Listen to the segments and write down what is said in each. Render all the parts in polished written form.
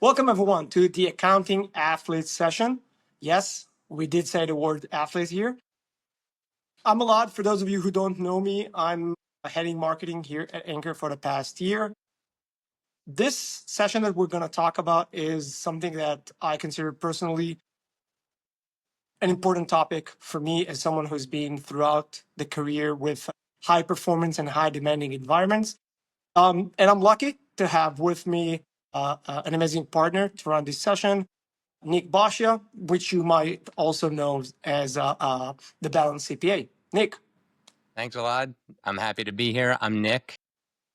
Welcome everyone to the Accounting Athlete session. Yes, we did say the word athlete here. I'm Elad. For those of you who don't know me, I'm heading marketing here at Anchor for the past year. This session that we're going to talk about is something that I consider personally an important topic for me as someone who's been throughout the career with high performance and high demanding environments. And I'm lucky to have with me an amazing partner to run this session, Nick Boscia, which you might also know as the Balanced CPA. Nick. Thanks, Elad. I'm happy to be here. I'm Nick.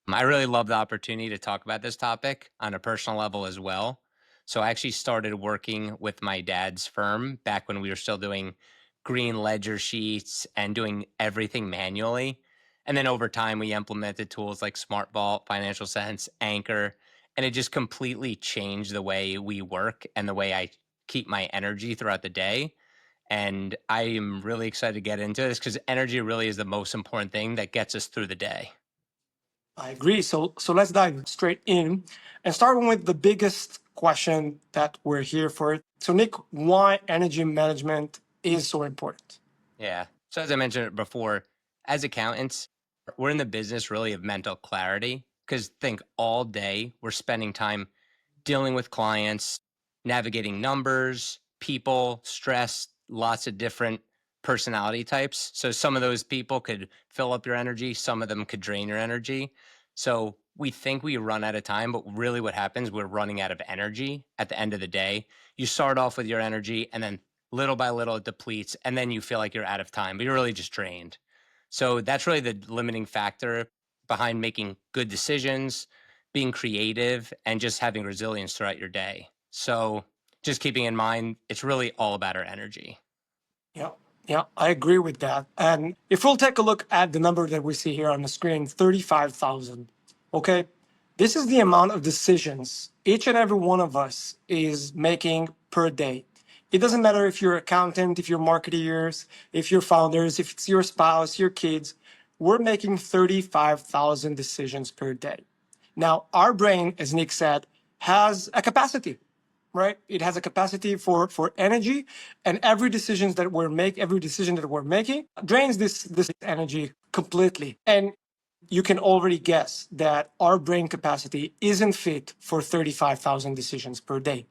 I really love the opportunity to talk about this topic on a personal level as well. So I actually started working with my dad's firm back when we were still doing green ledger sheets and doing everything manually. And then over time, we implemented tools like Smart Vault, Financial Sense, Anchor, and it just completely changed the way we work and the way I keep my energy throughout the day. And I am really excited to get into this because energy really is the most important thing that gets us through the day. I agree. So let's dive straight in and start with the biggest question that we're here for. So Nick, why energy management is so important? Yeah. So as I mentioned before, as accountants, we're in the business really of mental clarity because think all day we're spending time dealing with clients, navigating numbers, people, stress, lots of different personality types. So some of those people could fill up your energy, some of them could drain your energy. So we think we run out of time, but really what happens, we're running out of energy at the end of the day. You start off with your energy and then little by little it depletes and then you feel like you're out of time, but you're really just drained. So that's really the limiting factor behind making good decisions, being creative, and just having resilience throughout your day. So just keeping in mind, it's really all about our energy. Yeah, I agree with that. And if we'll take a look at the number that we see here on the screen, 35,000. Okay, this is the amount of decisions each and every one of us is making per day. It doesn't matter if you're accountant, if you're marketeers, if you're founders, if it's your spouse, your kids, we're making 35,000 decisions per day. Now, our brain, as Nick said, has a capacity, right? It has a capacity for energy, and every decision that we're making drains this energy completely. And you can already guess that our brain capacity isn't fit for 35,000 decisions per day.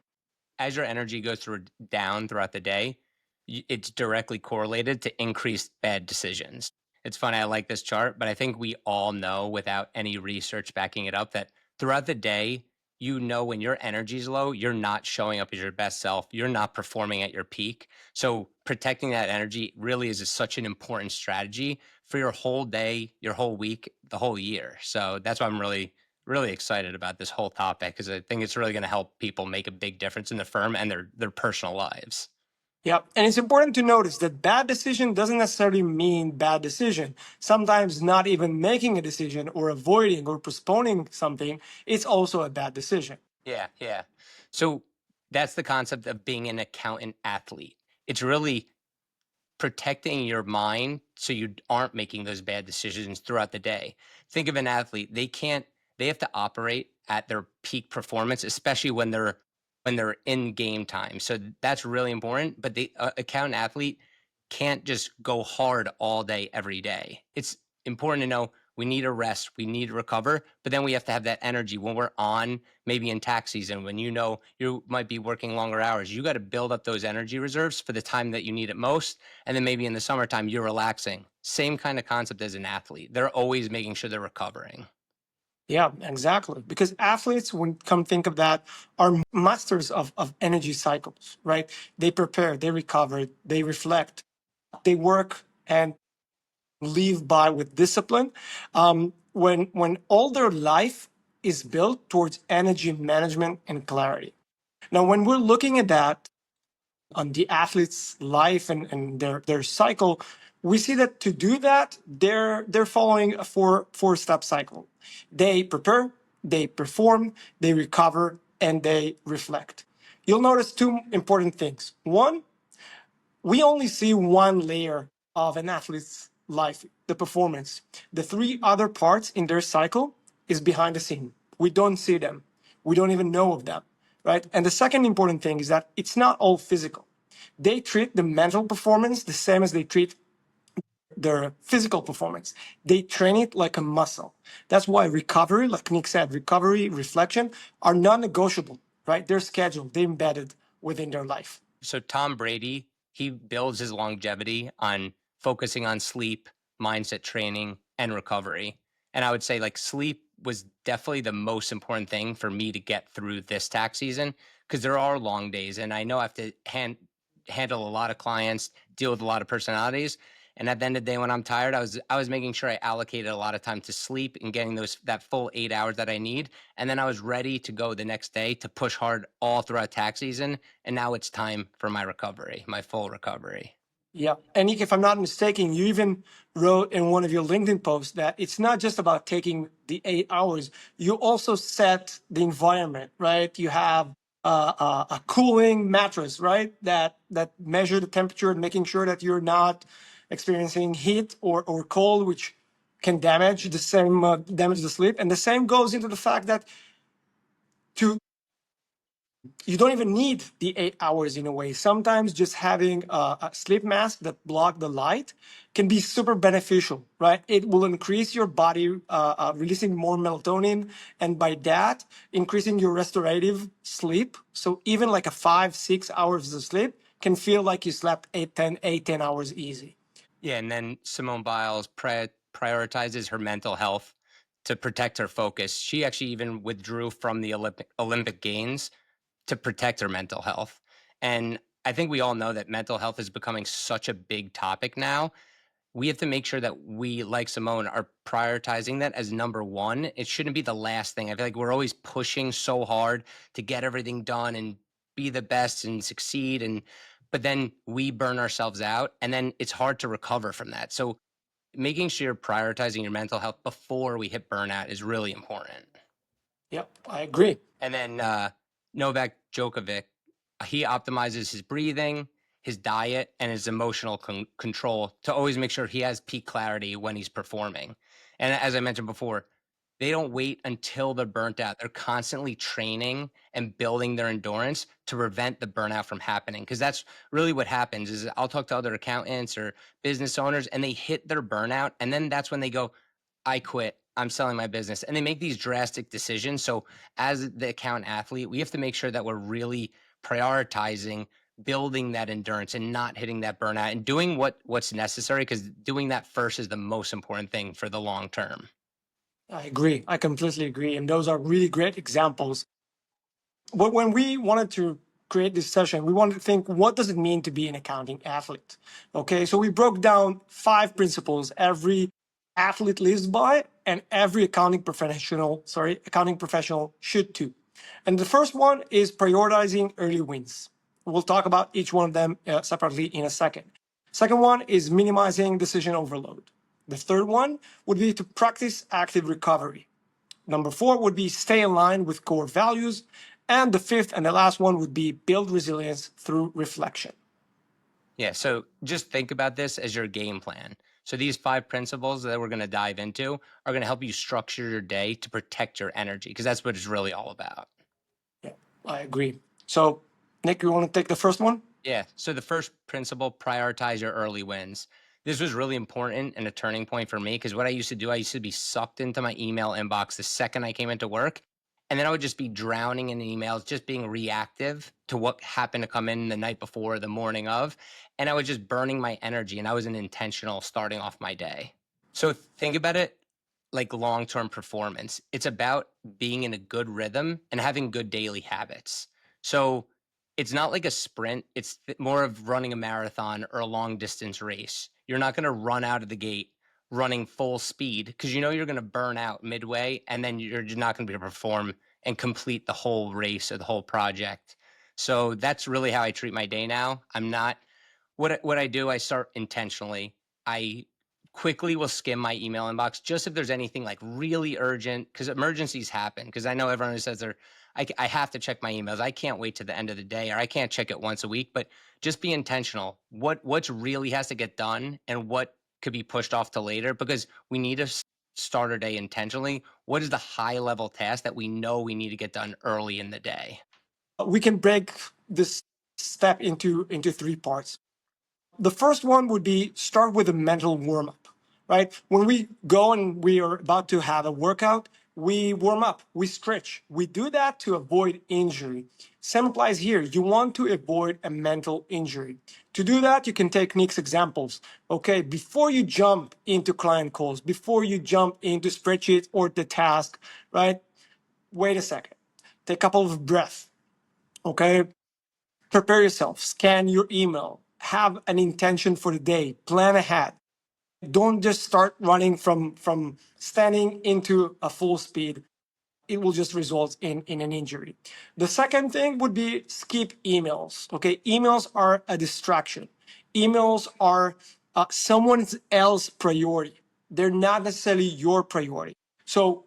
As your energy goes down throughout the day, it's directly correlated to increased bad decisions. It's funny, I like this chart, but I think we all know without any research backing it up that throughout the day, you know when your energy is low, you're not showing up as your best self. You're not performing at your peak. So protecting that energy really is such an important strategy for your whole day, your whole week, the whole year. So that's why I'm really excited about this whole topic because I think it's really going to help people make a big difference in the firm and their personal lives. Yeah, and it's important to notice that bad decision doesn't necessarily mean bad decision. Sometimes not even making a decision or avoiding or postponing something, it's also a bad decision. Yeah. So that's the concept of being an accountant athlete. It's really protecting your mind so you aren't making those bad decisions throughout the day. Think of an athlete, they have to operate at their peak performance, especially when they're in game time. So that's really important, but the accountant athlete can't just go hard all day every day. It's important to know we need a rest, we need to recover, but then we have to have that energy when we're on, maybe in tax season, when you know you might be working longer hours. You got to build up those energy reserves for the time that you need it most. And then maybe in the summertime, you're relaxing. Same kind of concept as an athlete. They're always making sure they're recovering. Yeah, exactly. Because athletes, when come think of that, are masters of energy cycles, right? They prepare, they recover, they reflect, they work and live by with discipline. When all their life is built towards energy management and clarity. Now, when we're looking at that on the athlete's life and their cycle, we see that to do that, they're following a four-step cycle. They prepare, they perform, they recover, and they reflect. You'll notice two important things. One, we only see one layer of an athlete's life, the performance. The three other parts in their cycle is behind the scene. We don't see them. We don't even know of them. right? And the second important thing is that it's not all physical. They treat the mental performance the same as they treat their physical performance. They train it like a muscle. That's why recovery, like Nick said, recovery, reflection are non-negotiable, right? They're scheduled, they're embedded within their life. So Tom Brady, he builds his longevity on focusing on sleep, mindset training, and recovery. And I would say like sleep was definitely the most important thing for me to get through this tax season because there are long days and I know I have to handle a lot of clients, deal with a lot of personalities. And at the end of the day, when I'm tired, I was making sure I allocated a lot of time to sleep and getting that full 8 hours that I need. And then I was ready to go the next day to push hard all throughout tax season. And now it's time for my recovery, my full recovery. Yeah. And Nick, if I'm not mistaken, you even wrote in one of your LinkedIn posts that it's not just about taking the 8 hours. You also set the environment, right? You have a cooling mattress, right? That measure the temperature and making sure that you're not experiencing heat or cold, which can damage the sleep. And the same goes into the fact that to you don't even need the 8 hours in a way. Sometimes just having a sleep mask that block the light can be super beneficial, right? It will increase your body releasing more melatonin, and by that increasing your restorative sleep. So even like a 5, 6 hours of sleep can feel like you slept 10 hours easy. Yeah. And then Simone Biles prioritizes her mental health to protect her focus. She actually even withdrew from the Olympic Games to protect her mental health. And I think we all know that mental health is becoming such a big topic now. We have to make sure that we, like Simone, are prioritizing that as number one. It shouldn't be the last thing. I feel like we're always pushing so hard to get everything done and be the best and succeed. But then we burn ourselves out and then it's hard to recover from that. So making sure you're prioritizing your mental health before we hit burnout is really important. Yep, I agree. And then Novak Djokovic, he optimizes his breathing, his diet, and his emotional control to always make sure he has peak clarity when he's performing. And as I mentioned before, they don't wait until they're burnt out. They're constantly training and building their endurance to prevent the burnout from happening. Because that's really what happens is I'll talk to other accountants or business owners and they hit their burnout. And then that's when they go, I quit. I'm selling my business. And they make these drastic decisions. So as the account athlete, we have to make sure that we're really prioritizing building that endurance and not hitting that burnout and doing what's necessary because doing that first is the most important thing for the long term. I agree. I completely agree. And those are really great examples. But when we wanted to create this session, we wanted to think, what does it mean to be an accounting athlete? Okay, so we broke down 5 principles every athlete lives by and every accounting professional should too. And the first one is prioritizing early wins. We'll talk about each one of them separately in a second. Second one is minimizing decision overload. The third one would be to practice active recovery. Number 4 would be stay aligned with core values. And the fifth and the last one would be build resilience through reflection. Yeah. So just think about this as your game plan. So these 5 principles that we're going to dive into are going to help you structure your day to protect your energy because that's what it's really all about. Yeah, I agree. So, Nick, you want to take the first one? Yeah. So the first principle, prioritize your early wins. This was really important and a turning point for me because what I used to do, I used to be sucked into my email inbox the second I came into work. And then I would just be drowning in emails, just being reactive to what happened to come in the night before, the morning of. And I was just burning my energy and I wasn't intentional starting off my day. So think about it like long-term performance. It's about being in a good rhythm and having good daily habits. So it's not like a sprint. It's more of running a marathon or a long distance race. You're not going to run out of the gate running full speed because you know you're going to burn out midway and then you're just not going to be able to perform and complete the whole race or the whole project. So that's really how I treat my day now. I'm not what I do, I start intentionally. I quickly will skim my email inbox just if there's anything like really urgent because emergencies happen. Because I know everyone who says I have to check my emails. I can't wait to the end of the day, or I can't check it once a week. But just be intentional. What's really has to get done, and what could be pushed off to later because we need to start our day intentionally. What is the high level task that we know we need to get done early in the day? We can break this step into three parts. The first one would be start with a mental warm up, right? When we go and we are about to have a workout, we warm up, we stretch. We do that to avoid injury. Same applies here. You want to avoid a mental injury. To do that, you can take Nick's examples. Okay, before you jump into client calls, before you jump into spreadsheets or the task, right? Wait a second. Take a couple of breaths. Okay, prepare yourself, scan your email, have an intention for the day, plan ahead. Don't just start running from standing into a full speed. It will just result in an injury. The second thing would be skip emails. Okay, emails are a distraction. Emails are someone else's priority. They're not necessarily your priority. So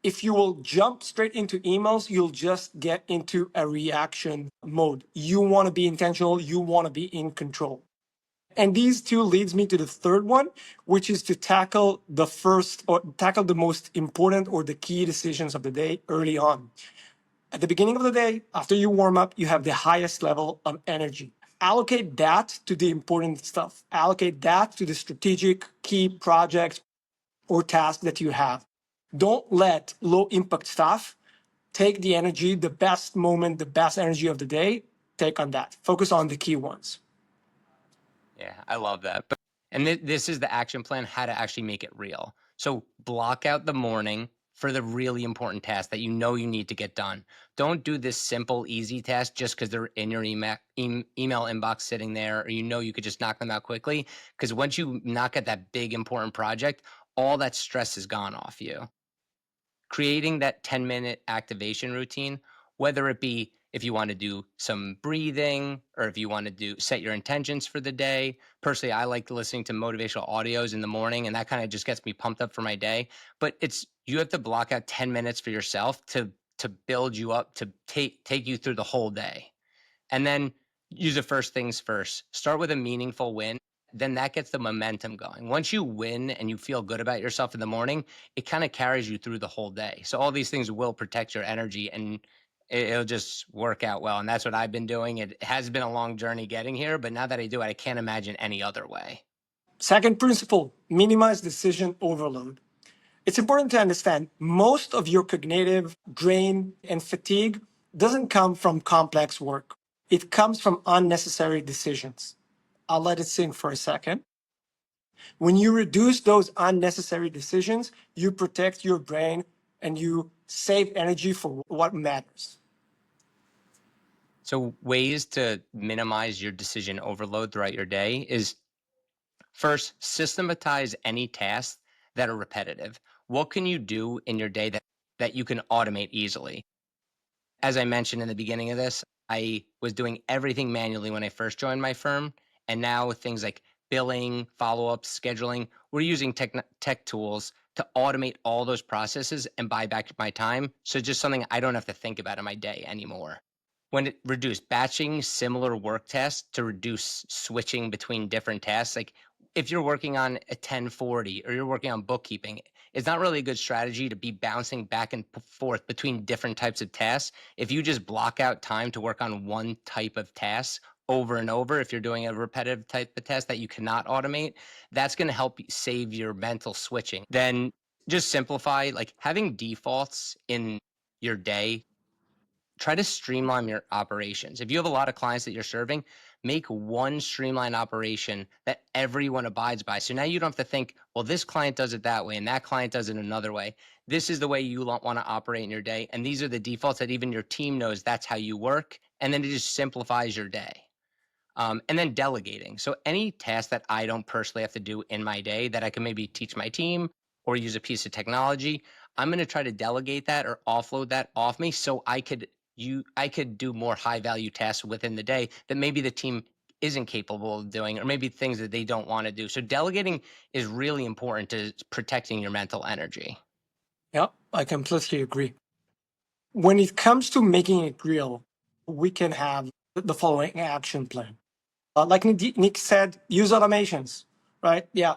if you will jump straight into emails, you'll just get into a reaction mode. You want to be intentional, you want to be in control. And these two leads me to the third one, which is to tackle the first or tackle the most important or the key decisions of the day early on. At the beginning of the day, after you warm up, you have the highest level of energy. Allocate that to the important stuff. Allocate that to the strategic key projects or tasks that you have. Don't let low impact stuff take the energy, the best moment, the best energy of the day, take on that. Focus on the key ones. Yeah, I love that. And this is the action plan, how to actually make it real. So block out the morning for the really important tasks that you know you need to get done. Don't do this simple, easy task just because they're in your email inbox sitting there, or you know you could just knock them out quickly. Because once you knock out that big, important project, all that stress is gone off you. Creating that 10-minute activation routine, whether it be if you want to do some breathing or if you want to do set your intentions for the day. Personally, I like listening to motivational audios in the morning, and that kind of just gets me pumped up for my day. But you have to block out 10 minutes for yourself to build you up, to take you through the whole day. And then use the first things first. Start with a meaningful win. Then that gets the momentum going. Once you win and you feel good about yourself in the morning, it kind of carries you through the whole day. So all these things will protect your energy, and it'll just work out well. And that's what I've been doing. It has been a long journey getting here, but now that I do it, I can't imagine any other way. Second principle, minimize decision overload. It's important to understand most of your cognitive drain and fatigue doesn't come from complex work. It comes from unnecessary decisions. I'll let it sink for a second. When you reduce those unnecessary decisions, you protect your brain and you save energy for what matters. So ways to minimize your decision overload throughout your day is, first, systematize any tasks that are repetitive. What can you do in your day that you can automate easily? As I mentioned in the beginning of this, I was doing everything manually when I first joined my firm. And now with things like billing, follow-ups, scheduling, we're using tech tools to automate all those processes and buy back my time. So just something I don't have to think about in my day anymore. When it reduced batching similar work tasks to reduce switching between different tasks, like if you're working on a 1040 or you're working on bookkeeping, it's not really a good strategy to be bouncing back and forth between different types of tasks. If you just block out time to work on one type of task over and over, if you're doing a repetitive type of task that you cannot automate, that's going to help save your mental switching. Then just simplify, like having defaults in your day. Try to streamline your operations. If you have a lot of clients that you're serving, make one streamlined operation that everyone abides by. So now you don't have to think, well, this client does it that way and that client does it another way. This is the way you want to operate in your day. And these are the defaults that even your team knows that's how you work. And then it just simplifies your day. And then delegating. So any task that I don't personally have to do in my day that I can maybe teach my team or use a piece of technology, I'm going to try to delegate that or offload that off me so I could do more high value tasks within the day that maybe the team isn't capable of doing, or maybe things that they don't want to do. So delegating is really important to protecting your mental energy. Yeah, I completely agree. When it comes to making it real, we can have the following action plan. Like Nick said, use automations, right? Yeah,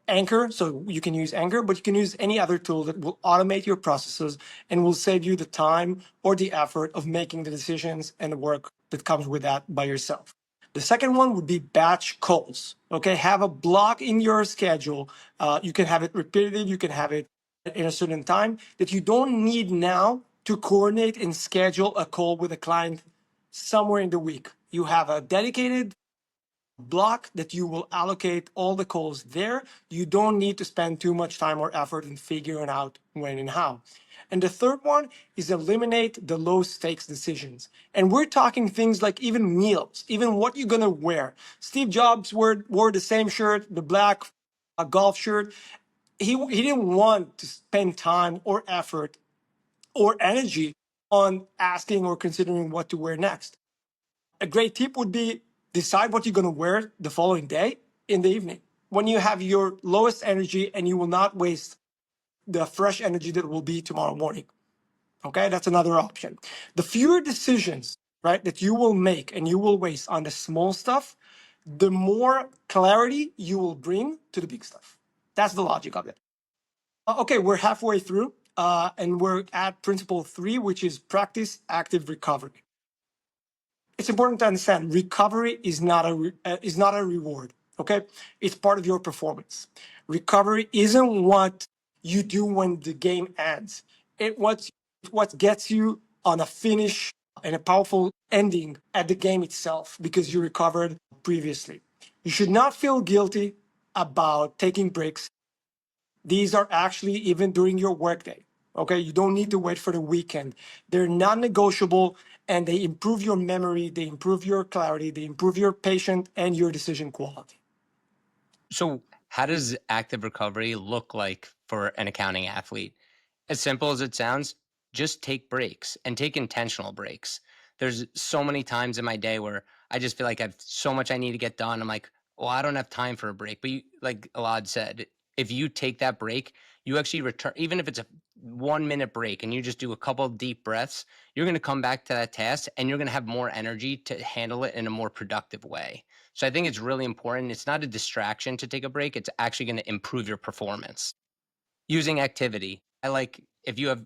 Anchor. So you can use Anchor, but you can use any other tool that will automate your processes and will save you the time or the effort of making the decisions and the work that comes with that by yourself. The second one would be batch calls. Okay, have a block in your schedule. You can have it repetitive. You can have it in a certain time that you don't need now to coordinate and schedule a call with a client somewhere in the week. You have a dedicated block that you will allocate all the calls there. You don't need to spend too much time or effort in figuring out when and how. And the third one is eliminate the low stakes decisions. And we're talking things like even meals, even what you're gonna wear. Steve Jobs wore the same shirt, the black golf shirt. He didn't want to spend time or effort or energy on asking or considering what to wear next. A great tip would be decide what you're going to wear the following day in the evening when you have your lowest energy and you will not waste the fresh energy that will be tomorrow morning. Okay, that's another option. The fewer decisions, right, that you will make and you will waste on the small stuff, the more clarity you will bring to the big stuff. That's the logic of it. Okay, we're halfway through, and we're at principle three, which is practice active recovery. It's important to understand recovery is not a reward. Okay, it's part of your performance. Recovery isn't what you do when the game ends. What gets you on a finish and a powerful ending at the game itself because you recovered previously. You should not feel guilty about taking breaks. These are actually even during your workday. Okay, you don't need to wait for the weekend. They're non-negotiable and they improve your memory, they improve your clarity, they improve your patient and your decision quality. So, how does active recovery look like for an accounting athlete? As simple as it sounds, just take breaks and take intentional breaks. There's so many times in my day where I just feel like I've so much I need to get done. I'm like, well, I don't have time for a break. But you, like Elad said, if you take that break, you actually return, even if it's a 1 minute break and you just do a couple of deep breaths, you're going to come back to that task and you're going to have more energy to handle it in a more productive way. So I think it's really important. It's not a distraction to take a break. It's actually going to improve your performance. Using activity. I like if you have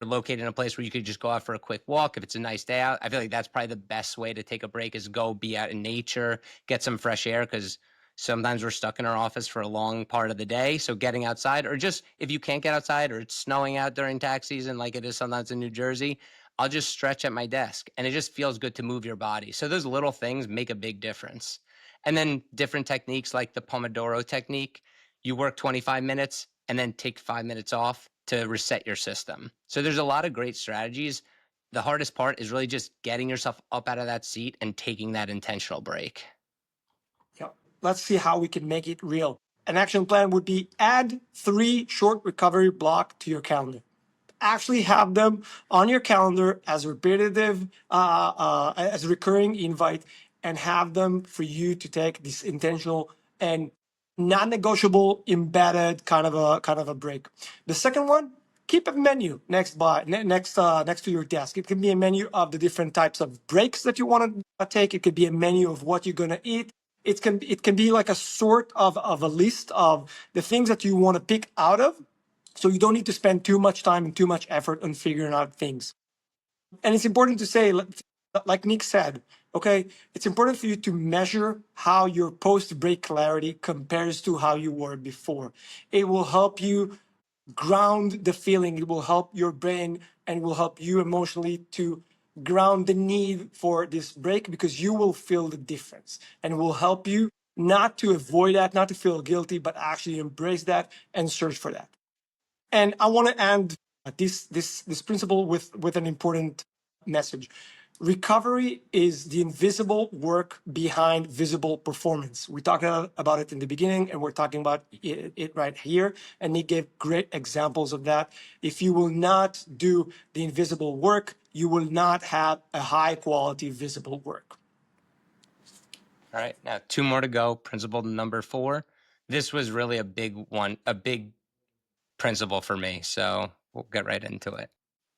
located in a place where you could just go out for a quick walk. If it's a nice day out, I feel like that's probably the best way to take a break is go be out in nature, get some fresh air because sometimes we're stuck in our office for a long part of the day. So getting outside, or just if you can't get outside or it's snowing out during tax season like it is sometimes in New Jersey, I'll just stretch at my desk and it just feels good to move your body. So those little things make a big difference. And then different techniques like the Pomodoro technique. You work 25 minutes and then take 5 minutes off to reset your system. So there's a lot of great strategies. The hardest part is really just getting yourself up out of that seat and taking that intentional break. Yeah. Let's see how we can make it real. An action plan would be add 3 short recovery block to your calendar. Actually have them on your calendar as repetitive, as a recurring invite, and have them for you to take this intentional and non-negotiable embedded kind of a break. The second one, keep a menu next to your desk. It can be a menu of the different types of breaks that you want to take. It could be a menu of what you're gonna eat. It can be like a sort of a list of the things that you want to pick out of so you don't need to spend too much time and too much effort on figuring out things. And it's important to say, like Nick said, okay, it's important for you to measure how your post-break clarity compares to how you were before. It will help you ground the feeling. It will help your brain and will help you emotionally to ground the need for this break because you will feel the difference and will help you not to avoid that, not to feel guilty, but actually embrace that and search for that. And I want to end this principle with an important message. Recovery is the invisible work behind visible performance. We talked about it in the beginning, and we're talking about it right here. And Nick gave great examples of that. If you will not do the invisible work, you will not have a high quality visible work. All right, now 2 more to go. Principle number 4. This was really a big one, a big principle for me. So we'll get right into it.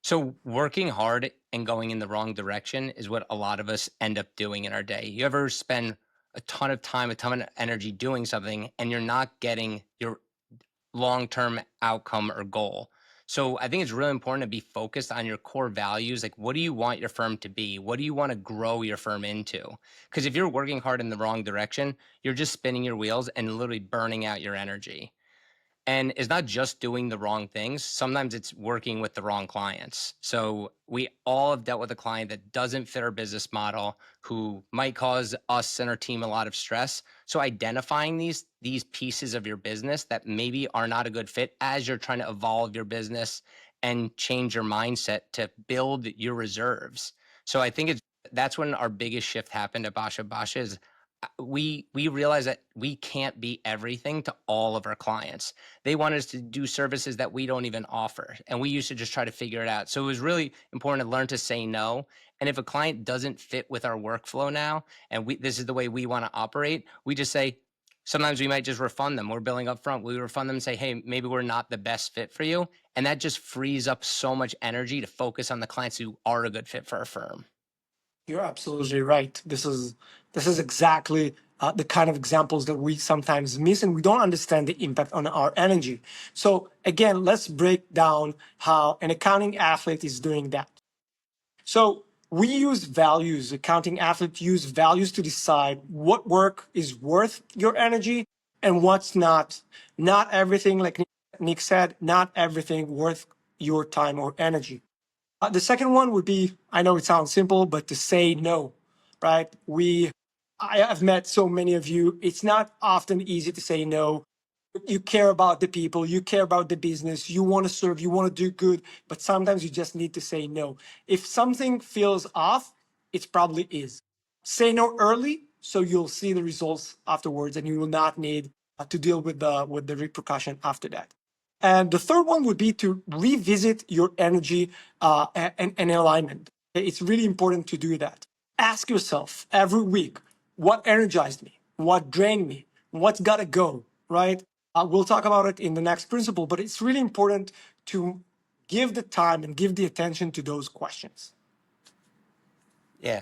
So working hard and going in the wrong direction is what a lot of us end up doing in our day. You ever spend a ton of time, a ton of energy doing something, and you're not getting your long-term outcome or goal. So I think it's really important to be focused on your core values. Like, what do you want your firm to be? What do you want to grow your firm into? Because if you're working hard in the wrong direction, you're just spinning your wheels and literally burning out your energy. And it's not just doing the wrong things. Sometimes it's working with the wrong clients. So we all have dealt with a client that doesn't fit our business model, who might cause us and our team a lot of stress. So identifying these pieces of your business that maybe are not a good fit as you're trying to evolve your business and change your mindset to build your reserves. So I think that's when our biggest shift happened at Boscia. Boscia is we realize that we can't be everything to all of our clients. They want us to do services that we don't even offer, and we used to just try to figure it out. So it was really important to learn to say no. And if a client doesn't fit with our workflow now, and this is the way we want to operate, we just say, sometimes we might just refund them. We're billing up front. We refund them and say, hey, maybe we're not the best fit for you. And that just frees up so much energy to focus on the clients who are a good fit for our firm. You're absolutely right. This is exactly the kind of examples that we sometimes miss, and we don't understand the impact on our energy. So again, let's break down how an accounting athlete is doing that. So we use values. Accounting athletes use values to decide what work is worth your energy and what's not. Not everything, like Nick said, not everything worth your time or energy. The second one would be, I know it sounds simple, but to say no, right? I have met so many of you. It's not often easy to say no. You care about the people, you care about the business, you want to serve, you want to do good, but sometimes you just need to say no. If something feels off, it probably is. Say no early so you'll see the results afterwards and you will not need to deal with the repercussion after that. And the third one would be to revisit your energy and alignment. It's really important to do that. Ask yourself every week, what energized me? What drained me? What's got to go, right? We'll talk about it in the next principle, but it's really important to give the time and give the attention to those questions. Yeah.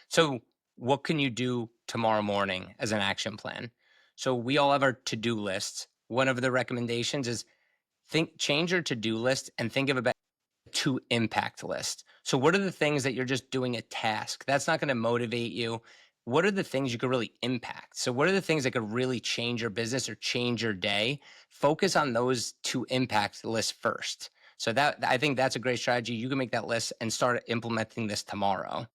So what can you do tomorrow morning as an action plan? So we all have our to-do lists. One of the recommendations is change your to-do list and think of about to impact list. So what are the things that you're just doing a task? That's not going to motivate you. What are the things you could really impact? So what are the things that could really change your business or change your day? Focus on those to impact lists first. So that, I think that's a great strategy. You can make that list and start implementing this tomorrow.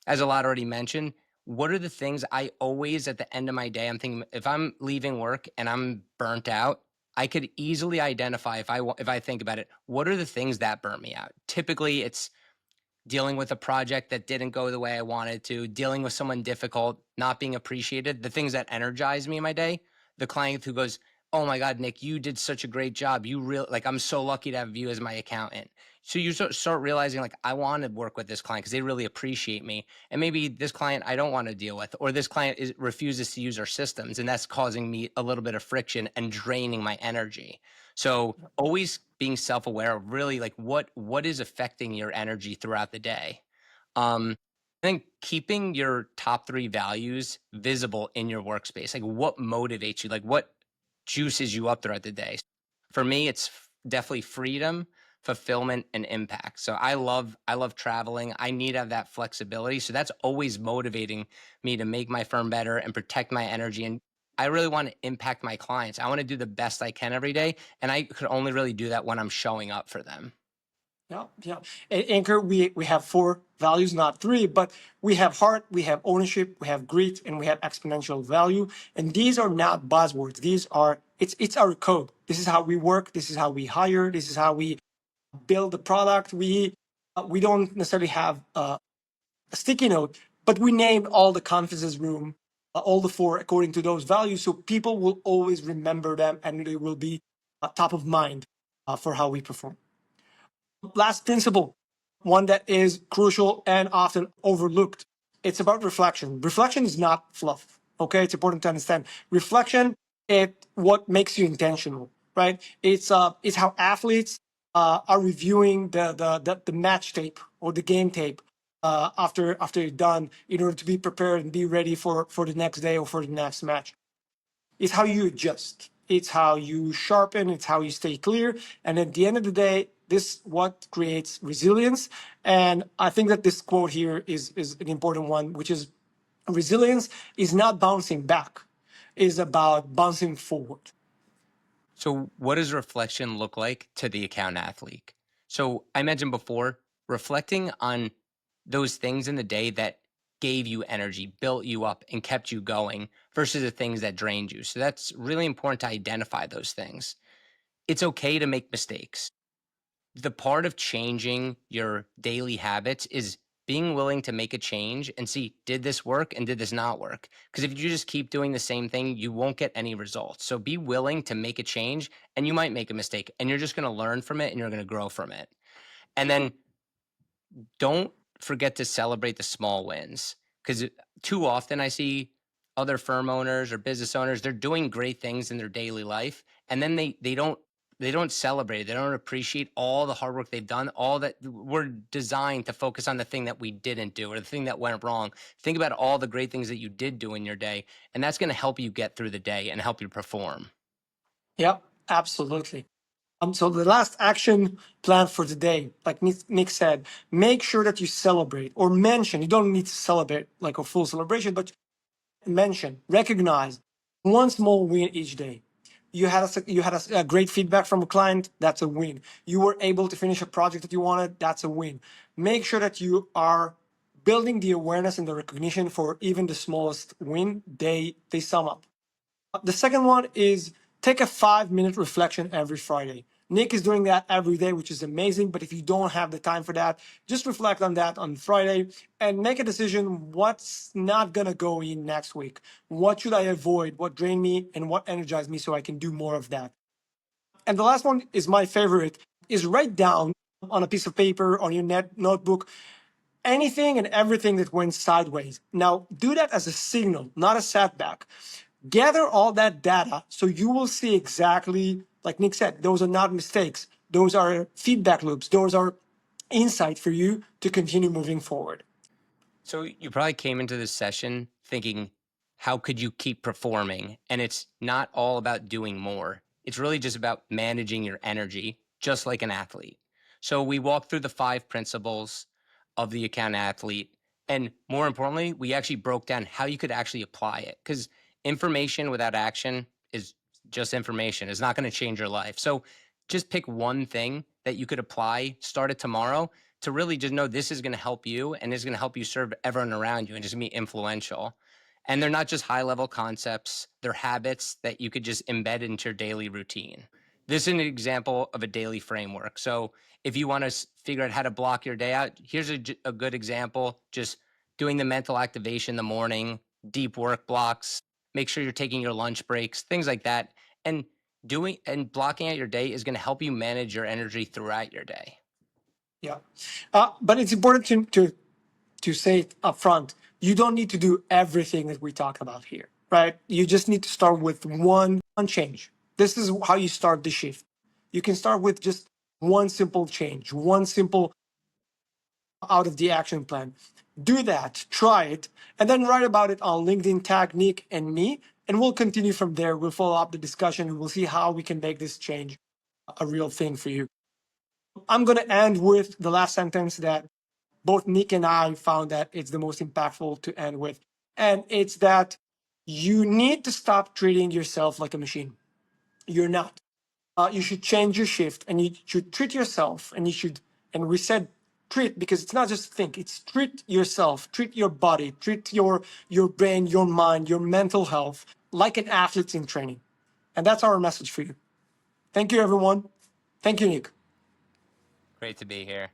As Elad already mentioned, what are the things I always at the end of my day, I'm thinking, if I'm leaving work and I'm burnt out, I could easily identify, if I think about it, what are the things that burn me out? Typically, it's dealing with a project that didn't go the way I wanted to, dealing with someone difficult, not being appreciated, the things that energize me in my day. The client who goes, oh my God, Nick, you did such a great job. You really, like, I'm so lucky to have you as my accountant. So you start realizing, like, I want to work with this client because they really appreciate me. And maybe this client I don't want to deal with, or this client refuses to use our systems. And that's causing me a little bit of friction and draining my energy. So always being self-aware of really like what is affecting your energy throughout the day. I think keeping your top 3 values visible in your workspace, like what motivates you, like what juices you up throughout the day. For me, it's definitely freedom, fulfillment, and impact. So I love traveling. I need to have that flexibility. So that's always motivating me to make my firm better and protect my energy. And I really want to impact my clients. I want to do the best I can every day. And I could only really do that when I'm showing up for them. Yeah, yeah. At Anchor, we have 4 values, not 3, but we have heart, we have ownership, we have grit, and we have exponential value. And these are not buzzwords. These are it's our code. This is how we work. This is how we hire. This is how we build the product. We don't necessarily have a sticky note, but we named all the conferences room, all the 4 according to those values, so people will always remember them and they will be top of mind for how we perform. Last principle, one that is crucial and often overlooked. It's about reflection. Reflection is not fluff. Okay, it's important to understand. Reflection, what makes you intentional, right? It's how athletes are reviewing the match tape or the game tape. after you're done in order to be prepared and be ready for the next day or for the next match. It's how you adjust. It's how you sharpen. It's how you stay clear. And at the end of the day, this what creates resilience. And I think that this quote here is an important one, which is resilience is not bouncing back, is about bouncing forward. So, what does reflection look like to the account athlete? So, I mentioned before, reflecting on those things in the day that gave you energy, built you up, and kept you going versus the things that drained you. So, that's really important to identify those things. It's okay to make mistakes. The part of changing your daily habits is being willing to make a change and see, did this work and did this not work? Because if you just keep doing the same thing, you won't get any results. So be willing to make a change, and you might make a mistake, and you're just going to learn from it and you're going to grow from it. And then don't forget to celebrate the small wins, because too often I see other firm owners or business owners, they're doing great things in their daily life, and then they don't celebrate it. They don't appreciate all the hard work they've done, all that we're designed to focus on the thing that we didn't do or the thing that went wrong. Think about all the great things that you did do in your day, and that's going to help you get through the day and help you perform. Yeah, absolutely. So the last action plan for today, like Nick said, make sure that you celebrate or mention. You don't need to celebrate like a full celebration, but mention, recognize one small win each day. You had a great feedback from a client. That's a win. You were able to finish a project that you wanted. That's a win. Make sure that you are building the awareness and the recognition for even the smallest win. They sum up. The second one is take a 5-minute reflection every Friday. Nick is doing that every day, which is amazing. But if you don't have the time for that, just reflect on that on Friday and make a decision what's not going to go in next week. What should I avoid? What drained me and what energized me so I can do more of that? And the last one is my favorite, is write down on a piece of paper, on your notebook, anything and everything that went sideways. Now, do that as a signal, not a setback. Gather all that data so you will see exactly, like Nick said, those are not mistakes. Those are feedback loops. Those are insight for you to continue moving forward. So you probably came into this session thinking, how could you keep performing? And it's not all about doing more. It's really just about managing your energy, just like an athlete. So we walked through the 5 principles of the account athlete. And more importantly, we actually broke down how you could actually apply it. Because information without action is just information. It's not going to change your life. So just pick one thing that you could apply, start it tomorrow, to really just know this is going to help you and is going to help you serve everyone around you and just be influential. And they're not just high level concepts, they're habits that you could just embed into your daily routine. This is an example of a daily framework. So if you want to figure out how to block your day out, here's a good example. Just doing the mental activation in the morning, deep work blocks, make sure you're taking your lunch breaks, things like that. And doing and blocking out your day is going to help you manage your energy throughout your day. Yeah. But it's important to say it up front. You don't need to do everything that we talk about here, right? You just need to start with one change. This is how you start the shift. You can start with just one simple change, one simple out of the action plan. Do that, try it, and then write about it on LinkedIn, tag Nick and me, and we'll continue from there. We'll follow up the discussion and we'll see how we can make this change a real thing for you. I'm going to end with the last sentence that both Nick and I found that it's the most impactful to end with. And it's that you need to stop treating yourself like a machine. You're not. You should change your shift and you should treat yourself and we said treat because it's not just think, it's treat yourself, treat your body, treat your brain, your mind, your mental health like an athlete in training. And that's our message for you. Thank you, everyone. Thank you, Nick. Great to be here.